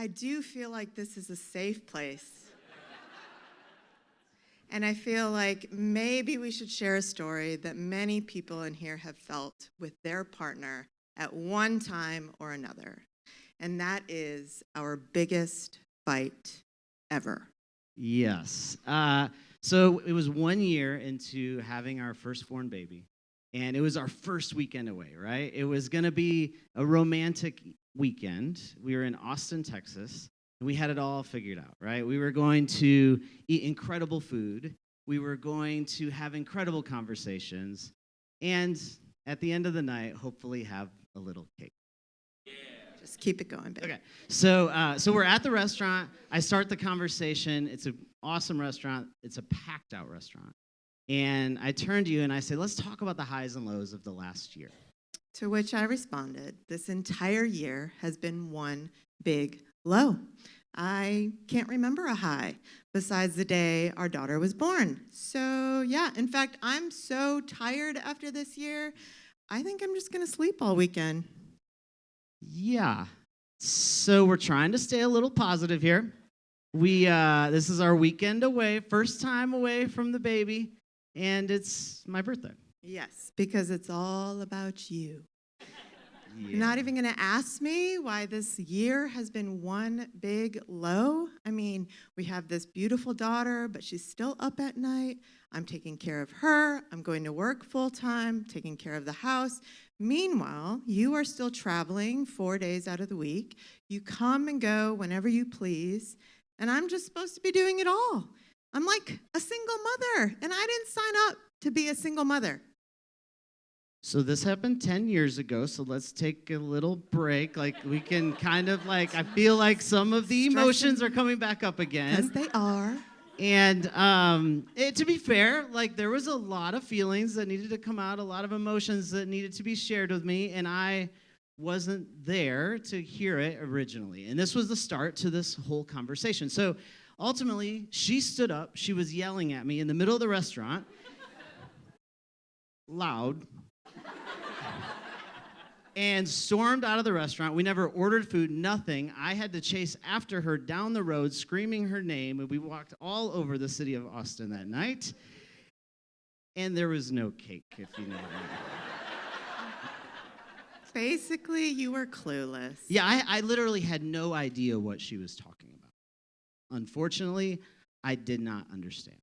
I do feel like this is a safe place. And I feel like maybe we should share a story that many people in here have felt with their partner at one time or another. And that is our biggest fight ever. Yes. So it was 1 year into having our firstborn baby, and it was our first weekend away, right? It was going to be a romantic weekend. We were in Austin, Texas, and we had it all figured out, right? We were going to eat incredible food. We were going to have incredible conversations, and at the end of the night, hopefully have a little cake. Just keep it going, babe. Okay, so we're at the restaurant. I start the conversation. It's an awesome restaurant. It's a packed-out restaurant. And I turn to you and I say, let's talk about the highs and lows of the last year. To which I responded, this entire year has been one big low. I can't remember a high besides the day our daughter was born. So, yeah, in fact, I'm so tired after this year, I think I'm just going to sleep all weekend. Yeah. So we're trying to stay a little positive here. This is our weekend away, first time away from the baby, and it's my birthday. Yes, because it's all about you. Yeah. You're not even going to ask me why this year has been one big low? I mean, we have this beautiful daughter, but she's still up at night. I'm taking care of her. I'm going to work full time, taking care of the house. Meanwhile, you are still traveling 4 days out of the week. You come and go whenever you please, and I'm just supposed to be doing it all. I'm like a single mother, and I didn't sign up to be a single mother. So this happened 10 years ago, so let's take a little break. Like, we can kind of like, I feel like some of the emotions are coming back up again. Because they are. And to be fair, like, there was a lot of feelings that needed to come out, a lot of emotions that needed to be shared with me, and I wasn't there to hear it originally. And this was the start to this whole conversation. So ultimately, she stood up, she was yelling at me in the middle of the restaurant, loud, and stormed out of the restaurant. We never ordered food, nothing. I had to chase after her down the road, screaming her name, and we walked all over the city of Austin that night. And there was no cake, if you know what I mean. Basically, you were clueless. Yeah, I literally had no idea what she was talking about. Unfortunately, I did not understand.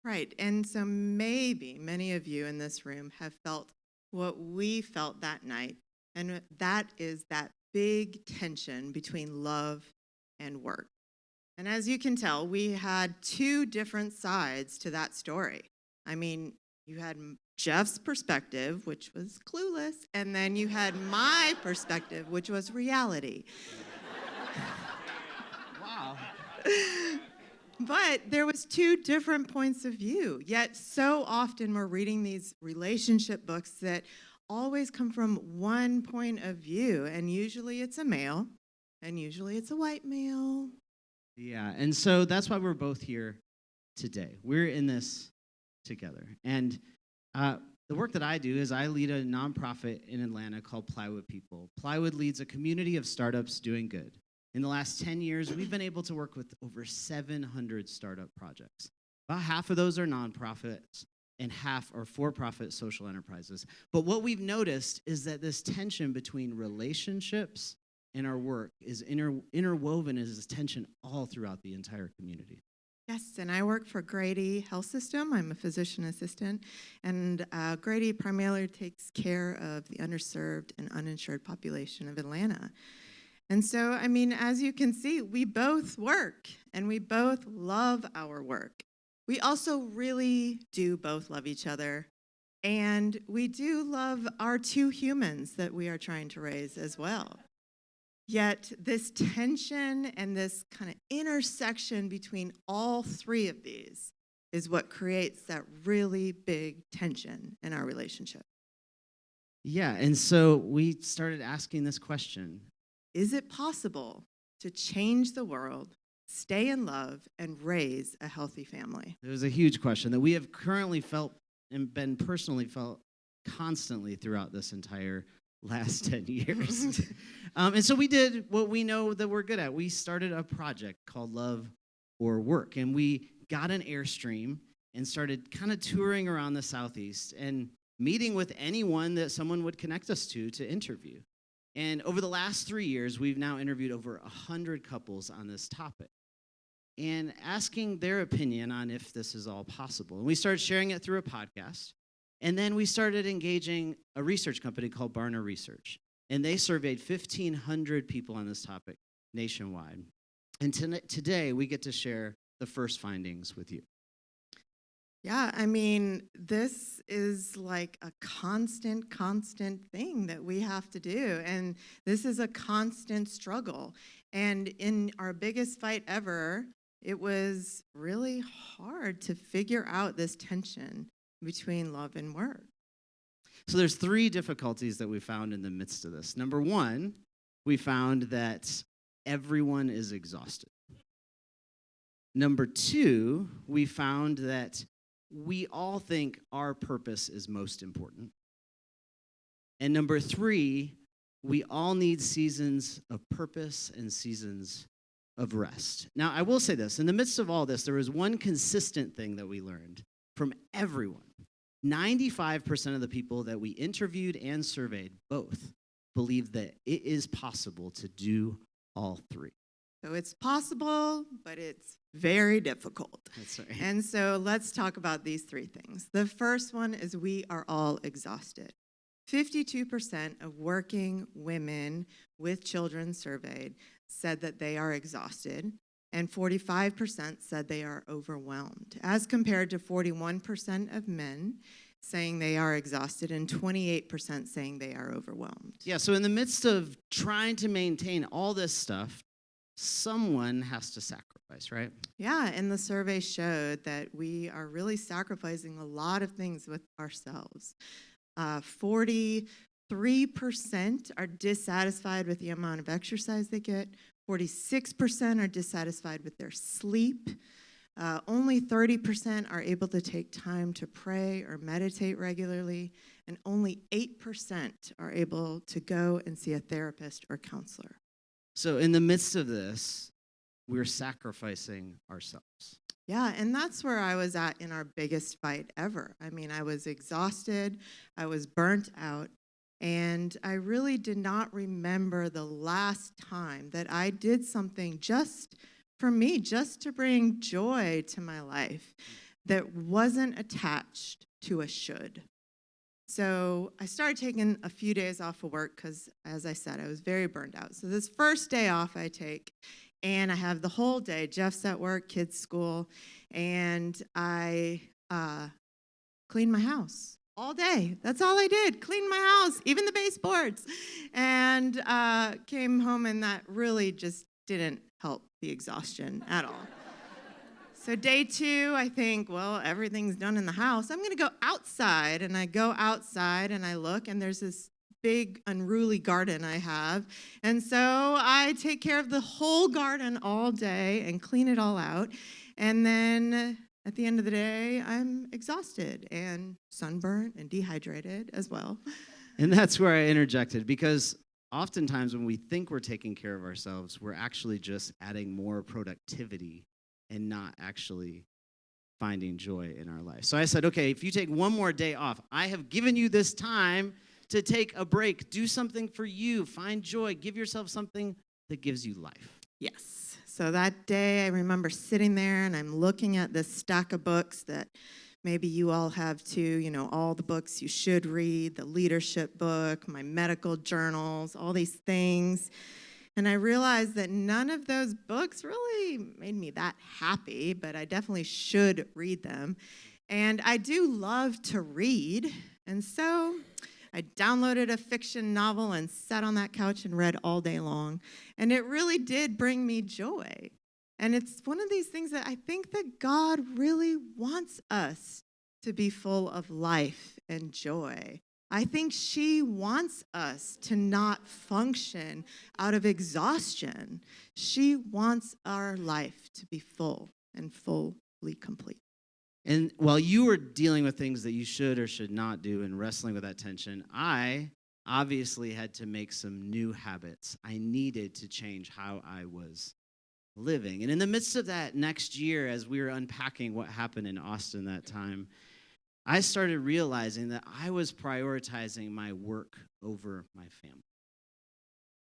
Right, and so maybe many of you in this room have felt what we felt that night, and that is that big tension between love and work. And as you can tell, we had two different sides to that story. I mean, you had Jeff's perspective, which was clueless, and then you had my perspective, which was reality. Wow. But there was two different points of view, yet so often we're reading these relationship books that always come from one point of view, and usually it's a male, and usually it's a white male. Yeah, and so that's why we're both here today. We're in this together. And the work that I do is I lead a nonprofit in Atlanta called Plywood People. Plywood leads a community of startups doing good. In the last 10 years, we've been able to work with over 700 startup projects. About half of those are nonprofits and half are for-profit social enterprises. But what we've noticed is that this tension between relationships and our work is interwoven as this tension all throughout the entire community. Yes, and I work for Grady Health System. I'm a physician assistant, and Grady primarily takes care of the underserved and uninsured population of Atlanta. And so, I mean, as you can see, we both work, and we both love our work. We also really do both love each other, and we do love our two humans that we are trying to raise as well. Yet this tension and this kind of intersection between all three of these is what creates that really big tension in our relationship. Yeah, and so we started asking this question. Is it possible to change the world, stay in love, and raise a healthy family? It was a huge question that we have currently felt and been personally felt constantly throughout this entire last 10 years. And so we did what we know that we're good at. We started a project called Love or Work, and we got an Airstream and started kind of touring around the Southeast and meeting with anyone that someone would connect us to interview. And over the last 3 years, we've now interviewed over 100 couples on this topic and asking their opinion on if this is all possible. And we started sharing it through a podcast. And then we started engaging a research company called Barna Research. And they surveyed 1,500 people on this topic nationwide. And today, we get to share the first findings with you. Yeah, I mean, this is like a constant thing that we have to do. And this is a constant struggle. And in our biggest fight ever, it was really hard to figure out this tension between love and work. So there's 3 difficulties that we found in the midst of this. Number 1, we found that everyone is exhausted. Number 2, we found that we all think our purpose is most important. And number 3, we all need seasons of purpose and seasons of rest. Now, I will say this. In the midst of all this, there was one consistent thing that we learned from everyone. 95% of the people that we interviewed and surveyed both believe that it is possible to do all 3. So it's possible, but it's very difficult. That's right. And so let's talk about these 3 things. The first one is we are all exhausted. 52% of working women with children surveyed said that they are exhausted, and 45% said they are overwhelmed, as compared to 41% of men saying they are exhausted and 28% saying they are overwhelmed. Yeah, so in the midst of trying to maintain all this stuff, someone has to sacrifice, right? Yeah, and the survey showed that we are really sacrificing a lot of things with ourselves. 43% are dissatisfied with the amount of exercise they get. 46% are dissatisfied with their sleep. Only 30% are able to take time to pray or meditate regularly. And only 8% are able to go and see a therapist or counselor. So in the midst of this, we're sacrificing ourselves. Yeah, and that's where I was at in our biggest fight ever. I mean, I was exhausted, I was burnt out, and I really did not remember the last time that I did something just for me, just to bring joy to my life that wasn't attached to a should. So I started taking a few days off of work because, as I said, I was very burned out. So this first day off I take, and I have the whole day. Jeff's at work, kids' school, and I cleaned my house all day. That's all I did, cleaned my house, even the baseboards. And came home, and that really just didn't help the exhaustion at all. So day 2, I think, well, everything's done in the house. I'm going to go outside, and I go outside, and I look, and there's this big, unruly garden I have. And so I take care of the whole garden all day and clean it all out. And then at the end of the day, I'm exhausted and sunburnt and dehydrated as well. And that's where I interjected, because oftentimes when we think we're taking care of ourselves, we're actually just adding more productivity and not actually finding joy in our life. So I said, okay, if you take one more day off, I have given you this time to take a break, do something for you, find joy, give yourself something that gives you life. Yes. So that day I remember sitting there and I'm looking at this stack of books that maybe you all have too, you know, all the books you should read, the leadership book, my medical journals, all these things. And I realized that none of those books really made me that happy, but I definitely should read them. And I do love to read. And so I downloaded a fiction novel and sat on that couch and read all day long. And it really did bring me joy. And it's one of these things that I think that God really wants us to be full of life and joy. I think she wants us to not function out of exhaustion. She wants our life to be full and fully complete. And while you were dealing with things that you should or should not do and wrestling with that tension, I obviously had to make some new habits. I needed to change how I was living. And in the midst of that next year, as we were unpacking what happened in Austin that time, I started realizing that I was prioritizing my work over my family.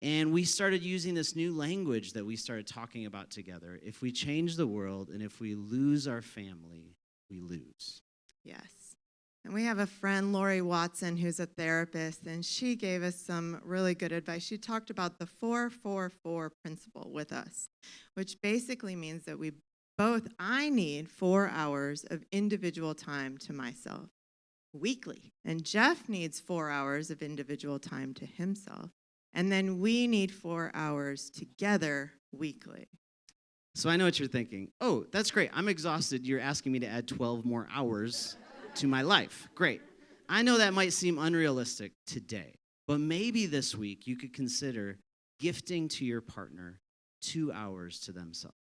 And we started using this new language that we started talking about together. If we change the world and if we lose our family, we lose. Yes. And we have a friend, Lori Watson, who's a therapist, and she gave us some really good advice. She talked about the 4-4-4 principle with us, which basically means that I need 4 hours of individual time to myself weekly. And Jeff needs 4 hours of individual time to himself. And then we need 4 hours together weekly. So I know what you're thinking. Oh, that's great. I'm exhausted. You're asking me to add 12 more hours to my life. Great. I know that might seem unrealistic today, but maybe this week you could consider gifting to your partner 2 hours to themselves.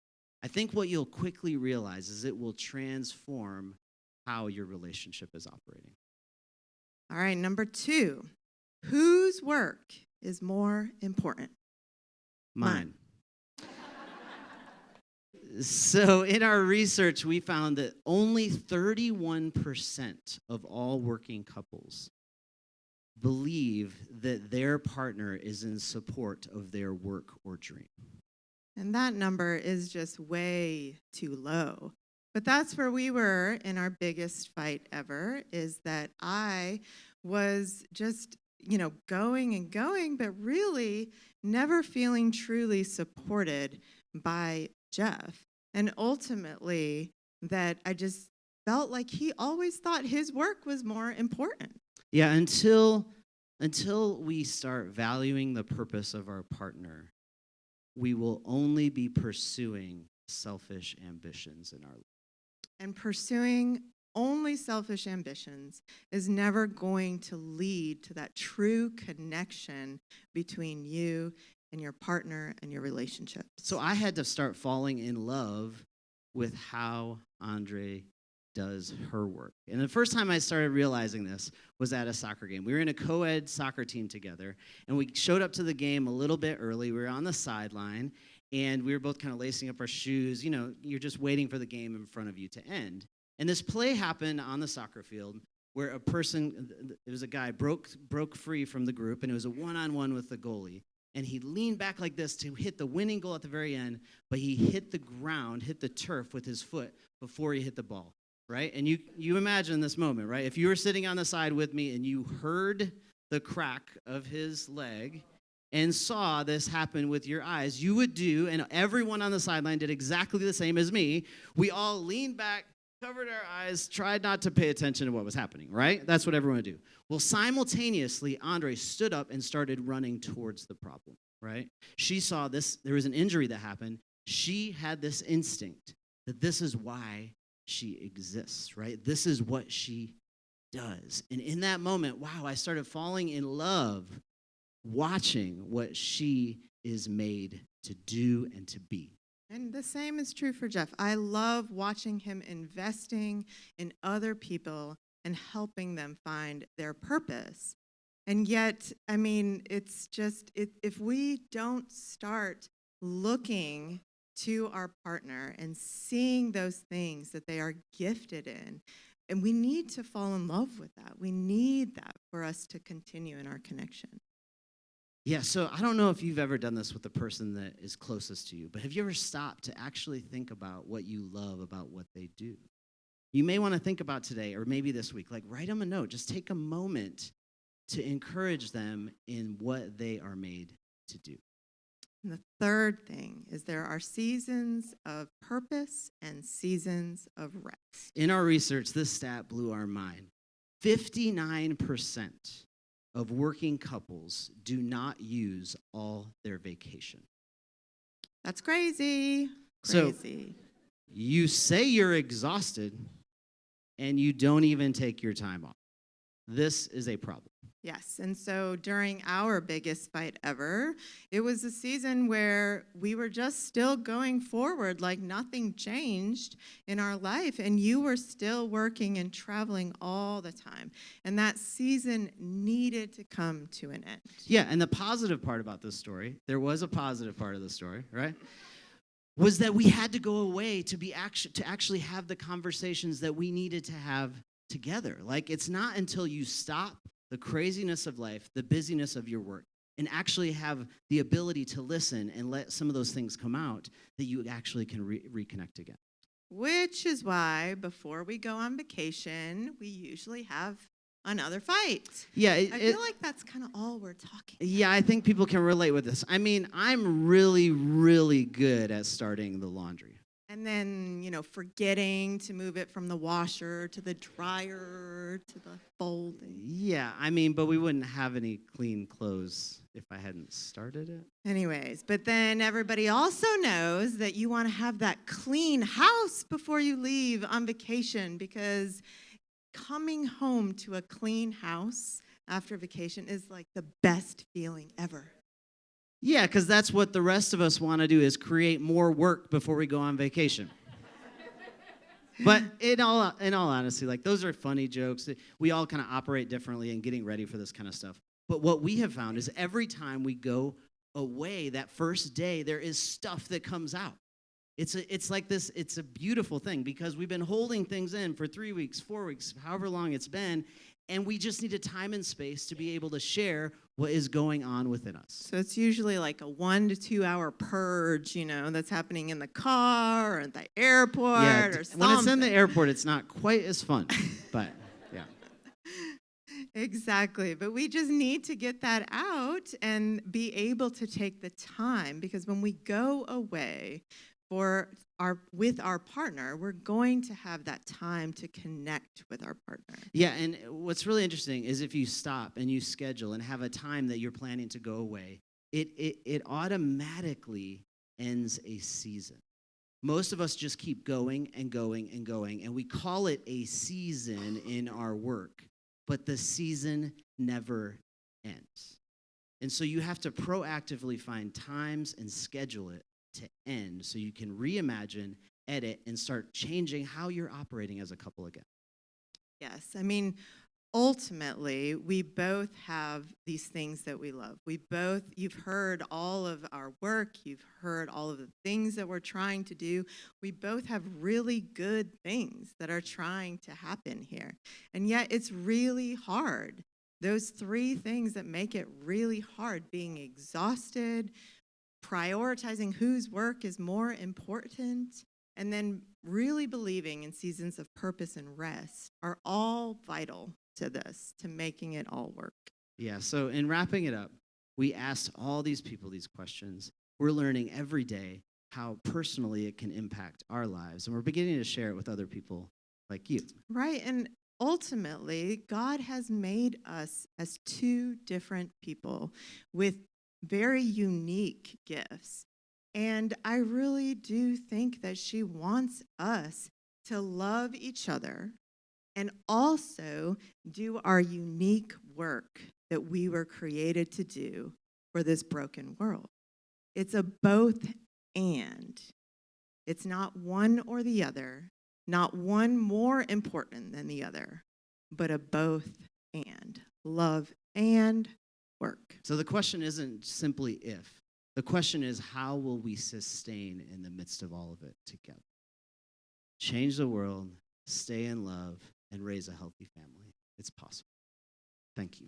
I think what you'll quickly realize is it will transform how your relationship is operating. All right, number 2, whose work is more important? Mine. So in our research, we found that only 31% of all working couples believe that their partner is in support of their work or dream. And that number is just way too low. But that's where we were in our biggest fight ever, is that I was just, going and going, but really never feeling truly supported by Jeff. And ultimately, that I just felt like he always thought his work was more important. Yeah, until we start valuing the purpose of our partner, we will only be pursuing selfish ambitions in our life. And pursuing only selfish ambitions is never going to lead to that true connection between you and your partner and your relationship. So I had to start falling in love with how André does her work. And the first time I started realizing this was at a soccer game. We were in a co-ed soccer team together, and we showed up to the game a little bit early. We were on the sideline, and we were both kind of lacing up our shoes. You're just waiting for the game in front of you to end. And this play happened on the soccer field where it was a guy broke free from the group, and it was a one-on-one with the goalie. And he leaned back like this to hit the winning goal at the very end, but he hit the turf with his foot before he hit the ball, right? And you imagine this moment, right? If you were sitting on the side with me and you heard the crack of his leg and saw this happen with your eyes, you would do, and everyone on the sideline did exactly the same as me. We all leaned back, covered our eyes, tried not to pay attention to what was happening, right? That's what everyone would do. Well, simultaneously, André stood up and started running towards the problem, right? She saw this. There was an injury that happened. She had this instinct that this is why she exists, right? This is what she does. And in that moment, wow, I started falling in love watching what she is made to do and to be. And the same is true for Jeff. I love watching him investing in other people and helping them find their purpose. And yet, it's just, if we don't start looking to our partner and seeing those things that they are gifted in, and we need to fall in love with that. We need that for us to continue in our connection. Yeah, so I don't know if you've ever done this with the person that is closest to you, but have you ever stopped to actually think about what you love about what they do? You may want to think about today, or maybe this week, write them a note. Just take a moment to encourage them in what they are made to do. And the third thing is there are seasons of purpose and seasons of rest. In our research, this stat blew our mind. 59% of working couples do not use all their vacation. That's crazy. So you say you're exhausted, and you don't even take your time off. this is a problem. Yes, and so during our biggest fight ever, it was a season where we were just still going forward like nothing changed in our life, and you were still working and traveling all the time. And that season needed to come to an end. Yeah, and the positive part about this story, there was a positive part of the story, right? Was that we had to go away to actually have the conversations that we needed to have together. Like, it's not until you stop the craziness of life, the busyness of your work, and actually have the ability to listen and let some of those things come out that you actually can reconnect again. Which is why before we go on vacation, we usually have another fight. Yeah, I feel like that's kind of all we're talking about. Yeah, I think people can relate with this. I mean, I'm really, really good at starting the laundry. And then, forgetting to move it from the washer to the dryer to the folding. Yeah, I mean, but we wouldn't have any clean clothes if I hadn't started it. Anyways, but then everybody also knows that you want to have that clean house before you leave on vacation, because coming home to a clean house after vacation is like the best feeling ever. Yeah, because that's what the rest of us want to do, is create more work before we go on vacation. But in all honesty, like, those are funny jokes. We all kind of operate differently in getting ready for this kind of stuff. But what we have found is every time we go away, that first day, there is stuff that comes out. It's like this, it's a beautiful thing, because we've been holding things in for 3 weeks, 4 weeks, however long it's been, and we just need a time and space to be able to share what is going on within us. So it's usually like a 1 to 2 hour purge, that's happening in the car or at the airport or something. When it's in the airport, it's not quite as fun, but yeah. Exactly. But we just need to get that out and be able to take the time, because when we go away with our partner, we're going to have that time to connect with our partner. Yeah, and what's really interesting is if you stop and you schedule and have a time that you're planning to go away, it automatically ends a season. Most of us just keep going and going and going, and we call it a season in our work, but the season never ends. And so you have to proactively find times and schedule it to end, so you can reimagine, edit, and start changing how you're operating as a couple again. Yes, I mean, ultimately, we both have these things that we love. You've heard all of our work, you've heard all of the things that we're trying to do. We both have really good things that are trying to happen here. And yet it's really hard. Those 3 things that make it really hard: being exhausted, prioritizing whose work is more important, and then really believing in seasons of purpose and rest are all vital to this, to making it all work. Yeah, so in wrapping it up, we asked all these people these questions. We're learning every day how personally it can impact our lives, and we're beginning to share it with other people like you. Right, and ultimately, God has made us as 2 different people with very unique gifts. And I really do think that she wants us to love each other and also do our unique work that we were created to do for this broken world. It's a both and. It's not one or the other, not one more important than the other, but a both and. Love and work. So the question isn't simply if. The question is, how will we sustain in the midst of all of it together? Change the world, stay in love, and raise a healthy family. It's possible. Thank you.